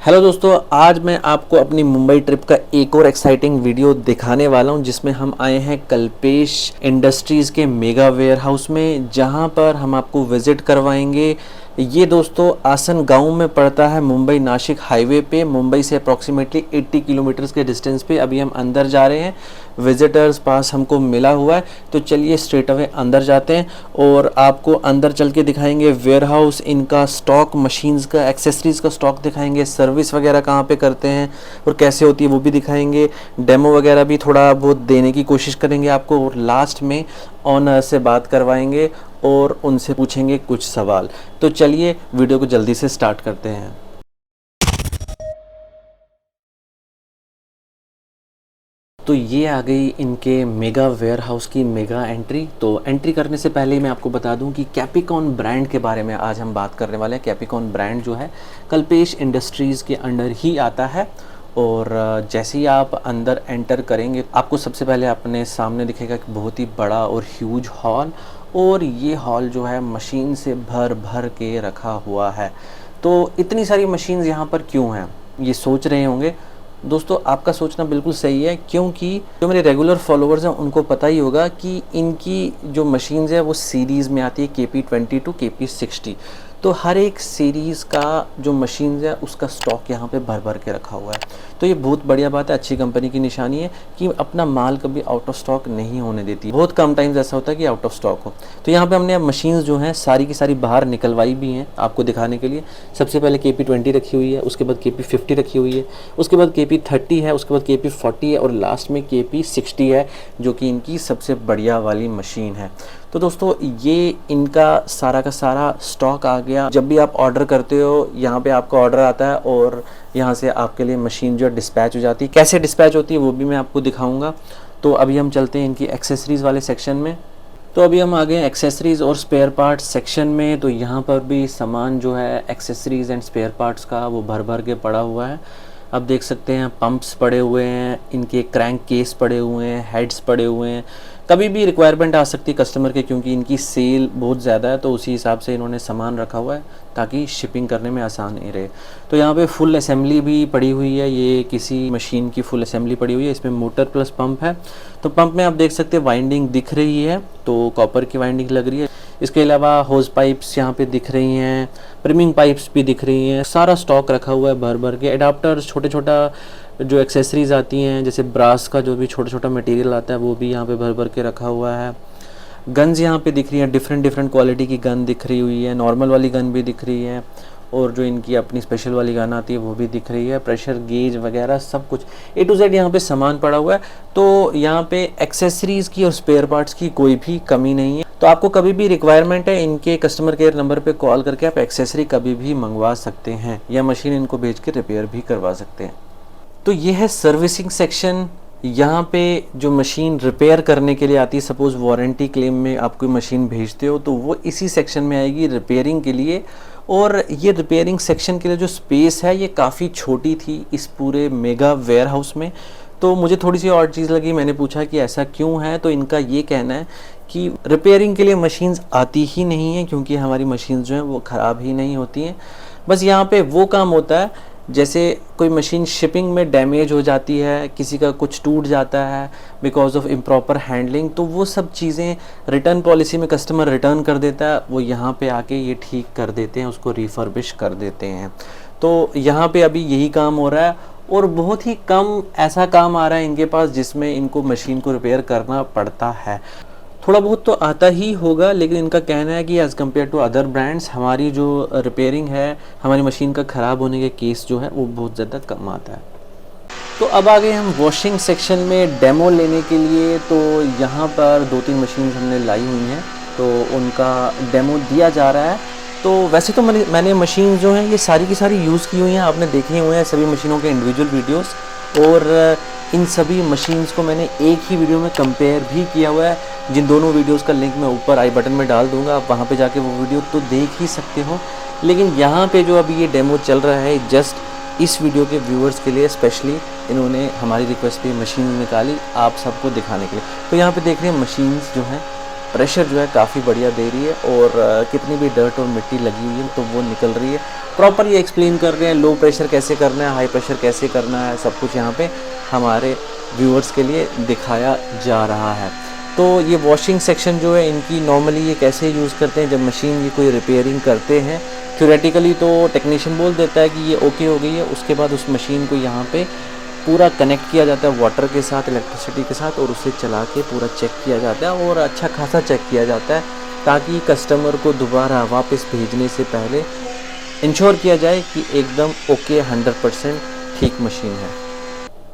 Hello दोस्तों, आज मैं आपको अपनी मुंबई ट्रिप का एक और एक्साइटिंग वीडियो दिखाने वाला हूं जिसमें हम आए हैं कल्पेश इंडस्ट्रीज़ के मेगा वेयर हाउस में, जहां पर हम आपको विज़िट करवाएंगे। ये दोस्तों आसन गांव में पड़ता है, मुंबई नासिक हाईवे पे, मुंबई से अप्रॉक्सीमेटली 80 किलोमीटर्स के डिस्टेंस पे। अभी हम अंदर जा रहे हैं, विजिटर्स पास हमको मिला हुआ है, तो चलिए स्ट्रेट अवे अंदर जाते हैं और आपको अंदर चल के दिखाएंगे वेयर हाउस, इनका स्टॉक, मशीन्स का, एक्सेसरीज़ का स्टॉक दिखाएंगे, सर्विस वगैरह कहाँ पे करते हैं और कैसे होती है वो भी दिखाएंगे, डेमो वगैरह भी थोड़ा बहुत देने की कोशिश करेंगे आपको, और लास्ट में ऑनर से बात करवाएंगे और उनसे पूछेंगे कुछ सवाल। तो चलिए वीडियो को जल्दी से स्टार्ट करते हैं। तो ये आ गई इनके मेगा वेयर हाउस की मेगा एंट्री। तो एंट्री करने से पहले मैं आपको बता दूं कि कैपिकॉन ब्रांड के बारे में आज हम बात करने वाले हैं। कैपिकॉन ब्रांड जो है कल्पेश इंडस्ट्रीज़ के अंडर ही आता है, और जैसे ही आप अंदर एंटर करेंगे आपको सबसे पहले अपने सामने दिखेगा कि बहुत ही बड़ा और ह्यूज हॉल, और ये हॉल जो है मशीन से भर भर के रखा हुआ है। तो इतनी सारी मशीन्स यहाँ पर क्यों हैं, ये सोच रहे होंगे दोस्तों। आपका सोचना बिल्कुल सही है, क्योंकि जो मेरे रेगुलर फॉलोअर्स हैं उनको पता ही होगा कि इनकी जो मशीन्स है वो सीरीज़ में आती है, KP20 टू KP60। तो हर एक सीरीज़ का जो मशीन्स है उसका स्टॉक यहाँ पे भर भर के रखा हुआ है। तो ये बहुत बढ़िया बात है, अच्छी कंपनी की निशानी है कि अपना माल कभी आउट ऑफ स्टॉक नहीं होने देती। बहुत कम टाइम्स ऐसा होता है कि आउट ऑफ स्टॉक हो। तो यहाँ पे हमने अब मशीन्स जो हैं सारी की सारी बाहर निकलवाई भी हैं आपको दिखाने के लिए। सबसे पहले KP20 रखी हुई है, उसके बाद KP50 रखी हुई है, उसके बाद KP30 है, उसके बाद KP40 है, और लास्ट में KP60 है जो कि इनकी सबसे बढ़िया वाली मशीन है। तो दोस्तों ये इनका सारा का सारा स्टॉक आ गया। जब भी आप ऑर्डर करते हो यहाँ पे आपका ऑर्डर आता है और यहाँ से आपके लिए मशीन जो है डिस्पैच हो जाती है। कैसे डिस्पैच होती है वो भी मैं आपको दिखाऊंगा। तो अभी हम चलते हैं इनकी एक्सेसरीज़ वाले सेक्शन में। तो अभी हम आ गए हैं एक्सेसरीज़ और स्पेयर पार्ट्स सेक्शन में। तो यहाँ पर भी सामान जो है एक्सेसरीज़ एंड स्पेयर पार्ट्स का वो भर भर के पड़ा हुआ है। आप देख सकते हैं पंप्स पड़े हुए हैं, इनके क्रैंक केस पड़े हुए हैं, हेड्स पड़े हुए हैं। कभी भी रिक्वायरमेंट आ सकती है कस्टमर के, क्योंकि इनकी सेल बहुत ज़्यादा है, तो उसी हिसाब से इन्होंने सामान रखा हुआ है ताकि शिपिंग करने में आसानी रहे। तो यहाँ पे फुल असेंबली भी पड़ी हुई है, ये किसी मशीन की फुल असेंबली पड़ी हुई है। इसमें मोटर प्लस पंप है। तो पंप में आप देख सकते हैं वाइंडिंग दिख रही है, तो कॉपर की वाइंडिंग लग रही है। इसके अलावा होज पाइप्स यहाँ पे दिख रही हैं, प्रिमिंग पाइप्स भी दिख रही हैं। सारा स्टॉक रखा हुआ है भर भर के। एडाप्टर्स, छोटे छोटा जो एक्सेसरीज आती हैं, जैसे ब्रास का जो भी छोटा छोटा मटेरियल आता है वो भी यहाँ पे भर भर के रखा हुआ है। गन्स यहाँ पे दिख रही हैं, डिफरेंट क्वालिटी की गन दिख रही हुई है, नॉर्मल वाली गन भी दिख रही है, और जो इनकी अपनी स्पेशल वाली गन आती है वो भी दिख रही है। प्रेशर गेज वगैरह सब कुछ A to Z यहाँ पे सामान पड़ा हुआ है। तो यहाँ पे एक्सेसरीज़ की और स्पेयर पार्ट्स की कोई भी कमी नहीं है। तो आपको कभी भी रिक्वायरमेंट है, इनके कस्टमर केयर नंबर पे कॉल करके आप एक्सेसरी कभी भी मंगवा सकते हैं, या मशीन इनको भेज के रिपेयर भी करवा सकते हैं। तो ये है सर्विसिंग सेक्शन। यहाँ पे जो मशीन रिपेयर करने के लिए आती है, सपोज़ वारंटी क्लेम में आप कोई मशीन भेजते हो तो वो इसी सेक्शन में आएगी रिपेयरिंग के लिए। और ये रिपेयरिंग सेक्शन के लिए जो स्पेस है ये काफ़ी छोटी थी इस पूरे मेगा वेयर हाउस में। तो मुझे थोड़ी सी और चीज़ लगी, मैंने पूछा कि ऐसा क्यों है, तो इनका ये कहना है कि रिपेयरिंग के लिए मशीन्स आती ही नहीं है, क्योंकि हमारी मशीन्स जो हैं वो ख़राब ही नहीं होती हैं। बस यहाँ पे वो काम होता है जैसे कोई मशीन शिपिंग में डैमेज हो जाती है, किसी का कुछ टूट जाता है बिकॉज ऑफ इम्प्रॉपर हैंडलिंग, तो वो सब चीज़ें रिटर्न पॉलिसी में कस्टमर रिटर्न कर देता है, वो यहाँ पे आके ये ठीक कर देते हैं, उसको रिफर्बिश कर देते हैं। तो यहाँ पे अभी यही काम हो रहा है, और बहुत ही कम ऐसा काम आ रहा है इनके पास जिसमें इनको मशीन को रिपेयर करना पड़ता है। थोड़ा बहुत तो आता ही होगा, लेकिन इनका कहना है कि as compare to other brands हमारी जो रिपेयरिंग है, हमारी मशीन का ख़राब होने के केस जो है वो बहुत ज़्यादा कम आता है। तो अब आ गए हम वॉशिंग सेक्शन में डेमो लेने के लिए। तो यहाँ पर 2-3 मशीन हमने लाई हुई हैं, तो उनका डेमो दिया जा रहा है। तो वैसे तो मैंने मशीन जो हैं ये सारी की सारी यूज़ की हुई हैं, आपने देखे हुए हैं सभी मशीनों के इंडिविजुअल वीडियोस, और इन सभी मशीन्स को मैंने एक ही वीडियो में कंपेयर भी किया हुआ है, जिन दोनों वीडियोस का लिंक मैं ऊपर आई बटन में डाल दूंगा, आप वहाँ पे जाके वो वीडियो तो देख ही सकते हो। लेकिन यहाँ पे जो अभी ये डेमो चल रहा है जस्ट इस वीडियो के व्यूअर्स के लिए स्पेशली इन्होंने हमारी रिक्वेस्ट पे मशीन निकाली आप सबको दिखाने के लिए। तो यहाँ पे देख रहे हैं मशीन्स जो हैं प्रेशर जो है काफ़ी बढ़िया दे रही है, और कितनी भी डर्ट और मिट्टी लगी हुई है तो वो निकल रही है। प्रॉपर ये एक्सप्लेन कर रहे हैं लो प्रेशर कैसे करना है, हाई प्रेशर कैसे करना है, सब कुछ यहाँ पे हमारे व्यूअर्स के लिए दिखाया जा रहा है। तो ये वॉशिंग सेक्शन जो है इनकी, नॉर्मली ये कैसे यूज़ करते हैं, जब मशीन ये कोई रिपेयरिंग करते हैं, थ्योरेटिकली तो टेक्नीशियन बोल देता है कि ये ओके हो गई है, उसके बाद उस मशीन को यहाँ पे पूरा कनेक्ट किया जाता है वाटर के साथ, इलेक्ट्रिसिटी के साथ, और उसे चला के पूरा चेक किया जाता है, और अच्छा खासा चेक किया जाता है, ताकि कस्टमर को दोबारा वापस भेजने से पहले इंश्योर किया जाए कि एकदम ओके 100% ठीक मशीन है।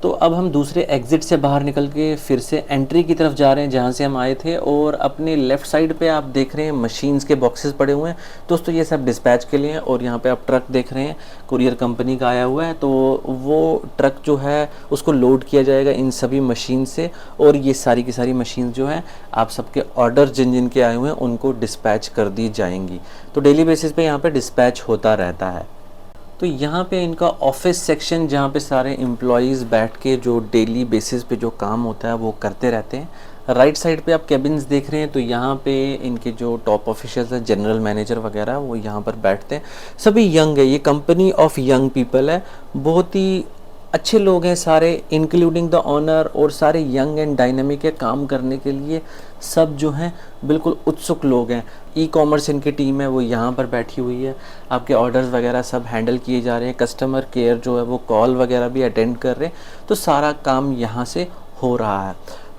तो अब हम दूसरे एग्ज़िट से बाहर निकल के फिर से एंट्री की तरफ जा रहे हैं जहाँ से हम आए थे, और अपने लेफ़्ट साइड पे आप देख रहे हैं मशीन्स के बॉक्सेस पड़े हुए हैं दोस्तों, ये सब डिस्पैच के लिए हैं। और यहाँ पे आप ट्रक देख रहे हैं, कुरियर कंपनी का आया हुआ है, तो वो ट्रक जो है उसको लोड किया जाएगा इन सभी मशीन से, और ये सारी की सारी मशीन जो हैं आप सबके ऑर्डर जिन जिन के आए हुए हैं उनको डिस्पैच कर दी जाएंगी। तो डेली बेसिस पे यहाँ पे डिस्पैच होता रहता है। तो यहाँ पे इनका ऑफिस सेक्शन, जहाँ पे सारे एम्प्लॉयज़ बैठ के जो डेली बेसिस पे जो काम होता है वो करते रहते हैं। राइट साइड पे आप केबिन्स देख रहे हैं, तो यहाँ पे इनके जो टॉप ऑफिशियल्स हैं, जनरल मैनेजर वगैरह, वो यहाँ पर बैठते हैं। सभी यंग है, ये कंपनी ऑफ यंग पीपल है, बहुत ही अच्छे लोग हैं सारे, इंक्लूडिंग द ऑनर, और सारे यंग एंड डायनेमिक है काम करने के लिए, सब जो हैं बिल्कुल उत्सुक लोग हैं। ई कॉमर्स इनकी टीम है वो यहाँ पर बैठी हुई है, आपके ऑर्डर्स वगैरह सब हैंडल किए जा रहे हैं, कस्टमर केयर जो है वो कॉल वगैरह भी अटेंड कर रहे हैं, तो सारा काम यहाँ से हो रहा है।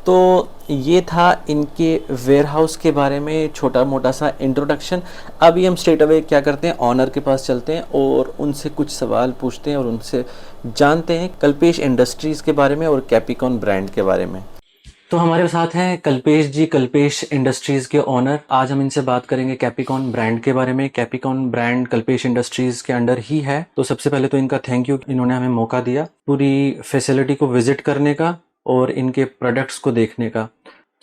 तो ये था इनके वेयरहाउस के बारे में छोटा मोटा सा इंट्रोडक्शन। अभी हम स्ट्रेट अवे क्या करते हैं, ऑनर के पास चलते हैं और उनसे कुछ सवाल पूछते हैं और उनसे जानते हैं कल्पेश इंडस्ट्रीज़ के बारे में और कैपिकॉन ब्रांड के बारे में। तो हमारे साथ हैं कल्पेश जी, कल्पेश इंडस्ट्रीज़ के ऑनर। आज हम इनसे बात करेंगे कैपिकॉन ब्रांड के बारे में। कैपिकॉन ब्रांड कल्पेश इंडस्ट्रीज़ के अंडर ही है। तो सबसे पहले तो इनका थैंक यू, इन्होंने हमें मौका दिया पूरी फैसिलिटी को विजिट करने का और इनके प्रोडक्ट्स को देखने का।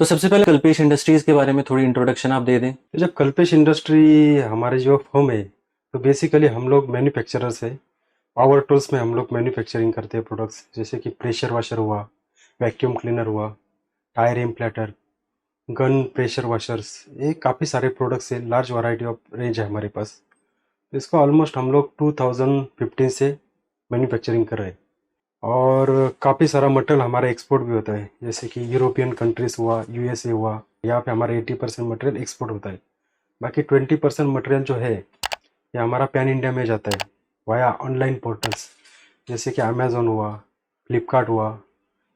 तो सबसे पहले कल्पेश इंडस्ट्रीज़ के बारे में थोड़ी इंट्रोडक्शन आप दे दें। जब कल्पेश इंडस्ट्री हमारे जो फर्म है, तो बेसिकली हम लोग मैन्युफैक्चरर्स है। पावर टूल्स में हम लोग मैन्युफैक्चरिंग करते हैं प्रोडक्ट्स, जैसे कि प्रेशर वॉशर हुआ, वैक्यूम क्लीनर हुआ, टायर इम्प्लेटर, गन प्रेशर वॉशर्स, ये काफ़ी सारे प्रोडक्ट्स है। लार्ज वैरायटी ऑफ रेंज है हमारे पास। इसको ऑलमोस्ट हम लोग 2015 से मैन्युफैक्चरिंग कर रहे हैं, और काफ़ी सारा मटेरियल हमारा एक्सपोर्ट भी होता है, जैसे कि यूरोपियन कंट्रीज हुआ, यूएसए हुआ, यहाँ पे हमारा 80% मटेरियल एक्सपोर्ट होता है। बाकी 20% मटेरियल जो है ये हमारा पैन इंडिया में जाता है वाया ऑनलाइन पोर्टल्स, जैसे कि अमेजोन हुआ, फ्लिपकार्ट हुआ,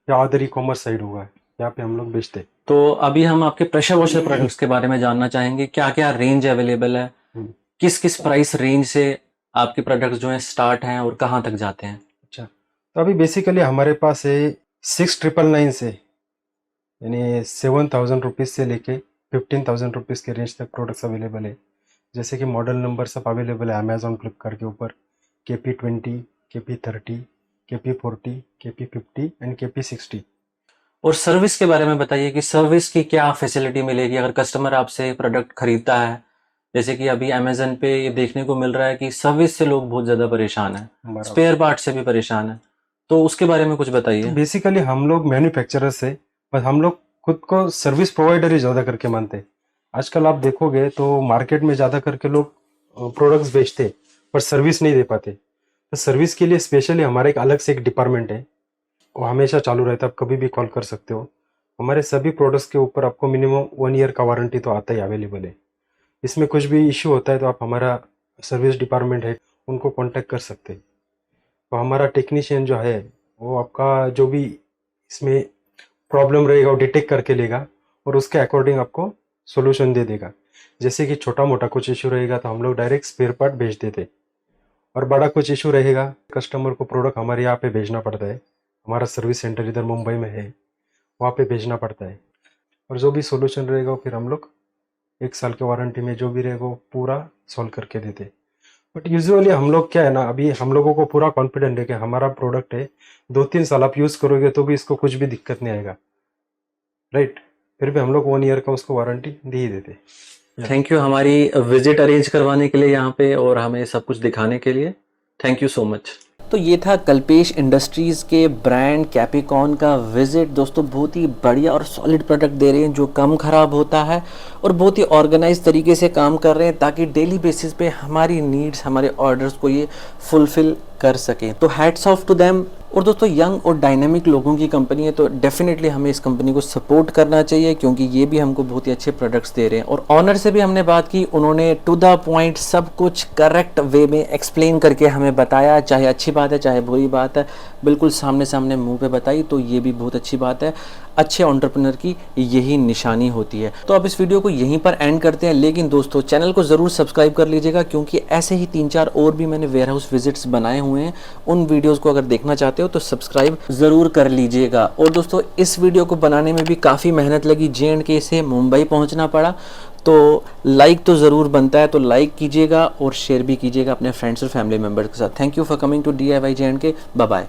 या अदर ई कॉमर्स साइट हुआ, यहाँ पे हम लोग बेचते हैं। तो अभी हम आपके प्रेशर वॉशर प्रोडक्ट्स के बारे में जानना चाहेंगे, क्या क्या रेंज अवेलेबल है, किस किस प्राइस रेंज से आपके प्रोडक्ट्स जो हैं स्टार्ट हैं और कहाँ तक जाते हैं। अच्छा, तो अभी बेसिकली हमारे पास है 6999 से, यानी 7000 रुपीज़ से लेके 15000 रुपीज़ के रेंज तक प्रोडक्ट्स अवेलेबल है। जैसे कि मॉडल नंबर सब अवेलेबल है अमेजोन फ्लिपकार्ट के ऊपर, KP20, KP30, KP40, KP50 and KP60। और सर्विस के बारे में बताइए कि सर्विस की क्या फैसिलिटी मिलेगी अगर कस्टमर आपसे प्रोडक्ट खरीदता है। जैसे कि अभी अमेजन पे ये देखने को मिल रहा है कि सर्विस से लोग बहुत ज़्यादा परेशान हैं, स्पेयर पार्ट से भी परेशान है, तो उसके बारे में कुछ बताइए। तो बेसिकली हम लोग मैन्युफैक्चरर्स है, बस हम लोग खुद को सर्विस प्रोवाइडर ही ज़्यादा करके मानते हैं। आजकल आप देखोगे तो मार्केट में ज़्यादा करके लोग प्रोडक्ट्स बेचते पर सर्विस नहीं दे पाते। तो सर्विस के लिए स्पेशली हमारा एक अलग से एक डिपार्टमेंट है, वो हमेशा चालू रहता है, आप कभी भी कॉल कर सकते हो। हमारे सभी प्रोडक्ट्स के ऊपर आपको मिनिमम 1 ईयर का वारंटी तो आता ही अवेलेबल है। इसमें कुछ भी इश्यू होता है तो आप हमारा सर्विस डिपार्टमेंट है उनको कांटेक्ट कर सकते हैं। तो हमारा टेक्नीशियन जो है वो आपका जो भी इसमें प्रॉब्लम रहेगा वो डिटेक्ट करके लेगा और उसके अकॉर्डिंग आपको सॉल्यूशन दे देगा। जैसे कि छोटा मोटा कुछ इशू रहेगा तो हम लोग डायरेक्ट स्पेयर पार्ट भेज देते, और बड़ा कुछ इशू रहेगा कस्टमर को प्रोडक्ट हमारे यहाँ पे भेजना पड़ता है। हमारा सर्विस सेंटर इधर मुंबई में है, वहाँ पे भेजना पड़ता है, और जो भी सॉल्यूशन रहेगा वो फिर हम लोग 1 साल के वारंटी में जो भी रहेगा वो पूरा सॉल्व करके देते। बट यूजुअली हम लोग क्या है ना, अभी हम लोगों को पूरा कॉन्फिडेंट है कि हमारा प्रोडक्ट है 2-3 साल आप यूज़ करोगे तो भी इसको कुछ भी दिक्कत नहीं आएगा, राइट। फिर भी हम लोग 1 ईयर का उसको वारंटी दे ही देते। थैंक यू हमारी विजिट अरेंज करवाने के लिए यहाँ पे और हमें सब कुछ दिखाने के लिए। Thank you so much. तो ये था कल्पेश इंडस्ट्रीज़ के ब्रांड कैपिकॉन का विज़िट। दोस्तों बहुत ही बढ़िया और सॉलिड प्रोडक्ट दे रहे हैं जो कम ख़राब होता है और बहुत ही ऑर्गेनाइज तरीके से काम कर रहे हैं ताकि डेली बेसिस पे हमारी नीड्स, हमारे ऑर्डर्स को ये फुलफ़िल कर सकें। तो हैट्स ऑफ टू देम। और दोस्तों यंग और डायनेमिक लोगों की कंपनी है तो डेफिनेटली हमें इस कंपनी को सपोर्ट करना चाहिए क्योंकि ये भी हमको बहुत ही अच्छे प्रोडक्ट्स दे रहे हैं। और ऑनर से भी हमने बात की, उन्होंने टू द पॉइंट सब कुछ करेक्ट वे में एक्सप्लेन करके हमें बताया, चाहे अच्छी बात है चाहे बुरी बात है, बिल्कुल सामने सामने मुंह पे बताई, तो ये भी बहुत अच्छी बात है। अच्छे एंटरप्रेन्योर की यही निशानी होती है। तो अब इस वीडियो को यहीं पर एंड करते हैं, लेकिन दोस्तों चैनल को ज़रूर सब्सक्राइब कर लीजिएगा क्योंकि ऐसे ही 3-4 और भी मैंने वेयर हाउस विजिट्स बनाए हुए हैं। उन वीडियोस को अगर देखना चाहते हो तो सब्सक्राइब ज़रूर कर लीजिएगा। और दोस्तों इस वीडियो को बनाने में भी काफ़ी मेहनत लगी, J&K से मुंबई पहुँचना पड़ा, तो लाइक तो ज़रूर बनता है, तो लाइक कीजिएगा और शेयर भी कीजिएगा अपने फ्रेंड्स और फैमिली मेम्बर्स के साथ। Thank you for coming to DIY J&K। Bye bye.